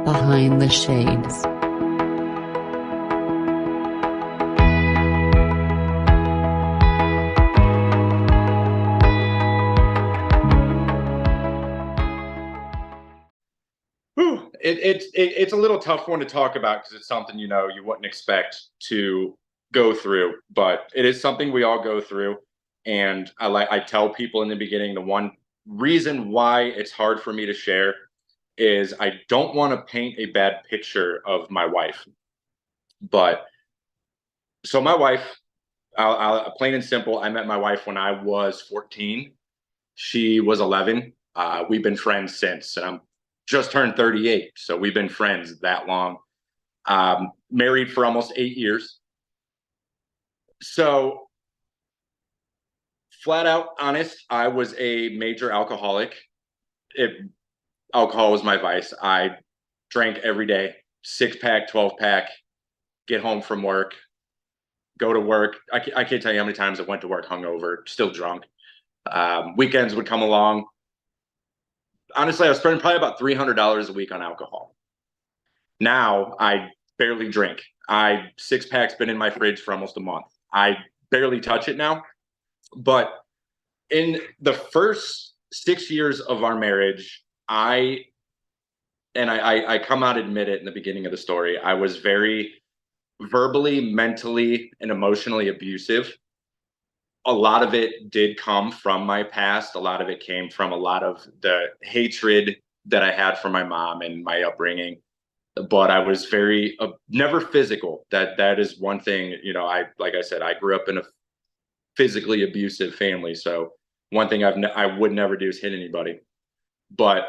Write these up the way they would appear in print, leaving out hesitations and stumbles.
Behind the Shades. It's a little tough one to talk about because it's something you wouldn't expect to go through, but it is something we all go through. And I tell people in the beginning, the one reason why it's hard for me to share is I don't want to paint a bad picture of my wife. But so my wife, plain and simple, I met my wife when I was 14. She was 11. We've been friends since, and I'm just turned 38. So we've been friends that long. Married for almost 8 years. So, flat out honest, I was a major alcoholic. It, Alcohol was my vice. I drank every day, 6 pack, 12 pack, get home from work, go to work. I can't tell you how many times I went to work hungover, still drunk. Weekends would come along. Honestly, I was spending probably about $300 a week on alcohol. Now I barely drink. 6 packs been in my fridge for almost a month. I barely touch it now. But in the first 6 years of our marriage, I come out admit it in the beginning of the story. I was very verbally, mentally, and emotionally abusive. A lot of it did come from my past. A lot of it came from a lot of the hatred that I had for my mom and my upbringing. But I was very never physical. That is one thing. I like I said, I grew up in a physically abusive family. So one thing I would never do is hit anybody. But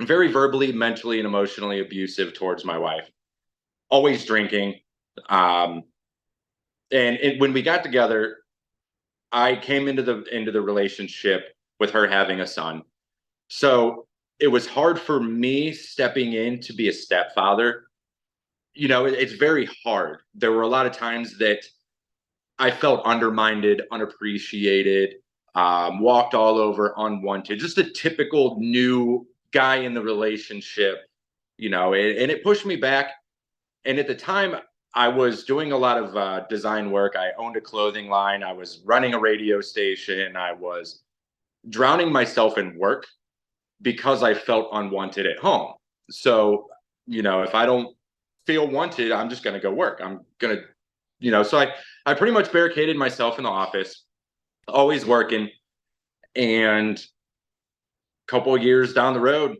very verbally, mentally, and emotionally abusive towards my wife. Always drinking. Um, when we got together, I came into the relationship with her having a son. So it was hard for me stepping in to be a stepfather. It's very hard. There were a lot of times that I felt undermined, unappreciated, walked all over, unwanted, just a typical new guy in the relationship, and it pushed me back. And at the time, I was doing a lot of design work. I owned a clothing line. I was running a radio station. I was drowning myself in work because I felt unwanted at home. So, if I don't feel wanted, I'm just going to go work. I'm going to, so I pretty much barricaded myself in the office, always working. And a couple of years down the road,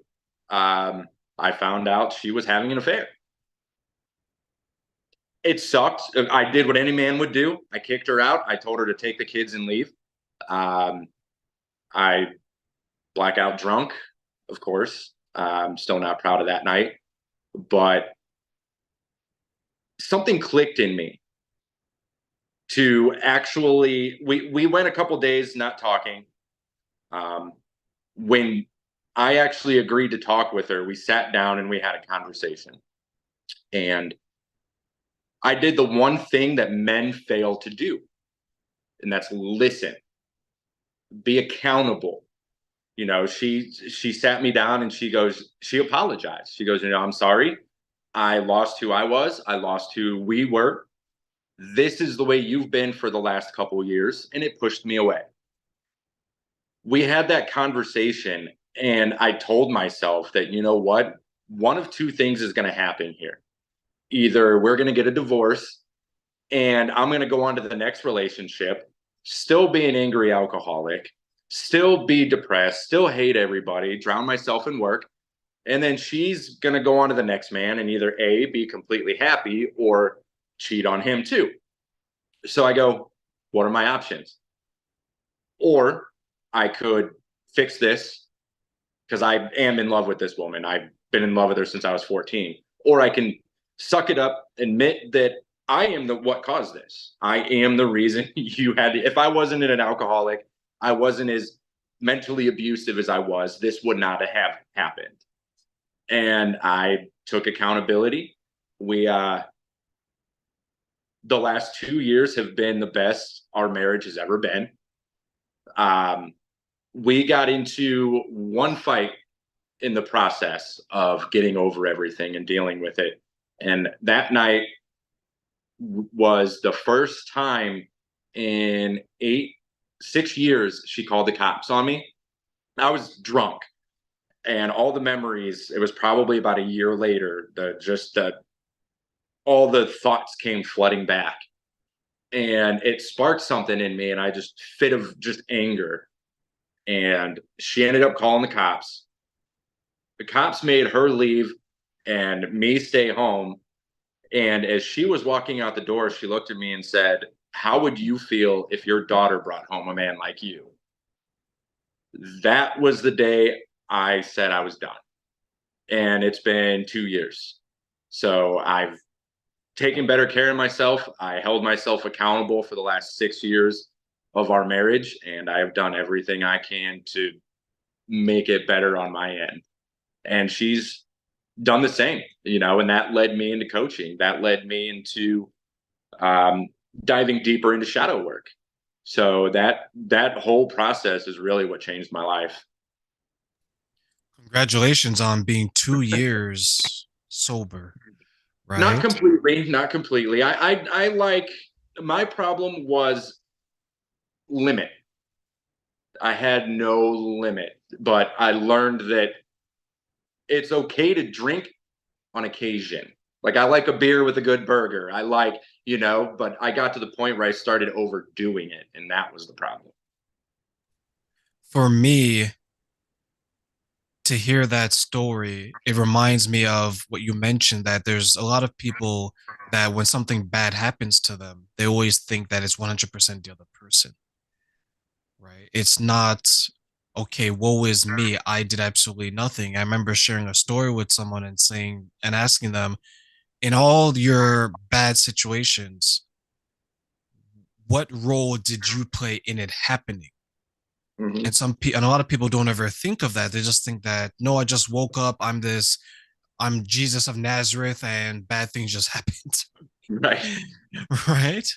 I found out she was having an affair. It sucked. I did what any man would do. I kicked her out. I told her to take the kids and leave. Um, I blackout drunk, of course. I'm still not proud of that night, but something clicked in me to actually. We went a couple days not talking. Um, when I actually agreed to talk with her, we sat down and we had a conversation. And I did the one thing that men fail to do, and that's listen, be accountable. She sat me down and she apologized. She goes, I'm sorry. I lost who I was. I lost who we were. This is the way you've been for the last couple of years. And it pushed me away. We had that conversation and I told myself that, you know what? One of two things is going to happen here. Either we're going to get a divorce and I'm going to go on to the next relationship, still be an angry alcoholic, still be depressed, still hate everybody, drown myself in work. And then she's going to go on to the next man and either A, be completely happy or cheat on him too. So I go, what are my options? Or I could fix this because I am in love with this woman. I've been in love with her since I was 14. Or I can suck it up, admit that I am the what caused this. I am the reason you had to, if I wasn't an alcoholic, I wasn't as mentally abusive as I was, this would not have happened. And I took accountability. We The last 2 years have been the best our marriage has ever been. We got into one fight in the process of getting over everything and dealing with it. And that night was the first time in 6 years she called the cops on me. I was drunk, and all the memories, it was probably about a year later, all the thoughts came flooding back, and it sparked something in me, and I just fit of just anger. And she ended up calling the cops. The cops made her leave and me stay home. And as she was walking out the door, she looked at me and said, "How would you feel if your daughter brought home a man like you?" That was the day I said I was done. And it's been 2 years. So I've taken better care of myself. I held myself accountable for the last 6 years of our marriage, and I have done everything I can to make it better on my end. And she's done the same, and that led me into coaching. That led me into um, diving deeper into shadow work. So that whole process is really what changed my life. Congratulations on being 2 years sober, Not right? completely, not completely. I like, my problem was limit. I had no limit, but I learned that it's okay to drink on occasion. Like, I like a beer with a good burger. I like, but I got to the point where I started overdoing it, and that was the problem. For me, to hear that story, it reminds me of what you mentioned that there's a lot of people that when something bad happens to them, they always think that it's 100% the other person, right? It's not, okay, woe is me. I did absolutely nothing. I remember sharing a story with someone and saying, and asking them, in all your bad situations, what role did you play in it happening? Hmm. And and a lot of people don't ever think of that. They just think that, no, I just woke up, I'm Jesus of Nazareth, and bad things just happened. Right. Right?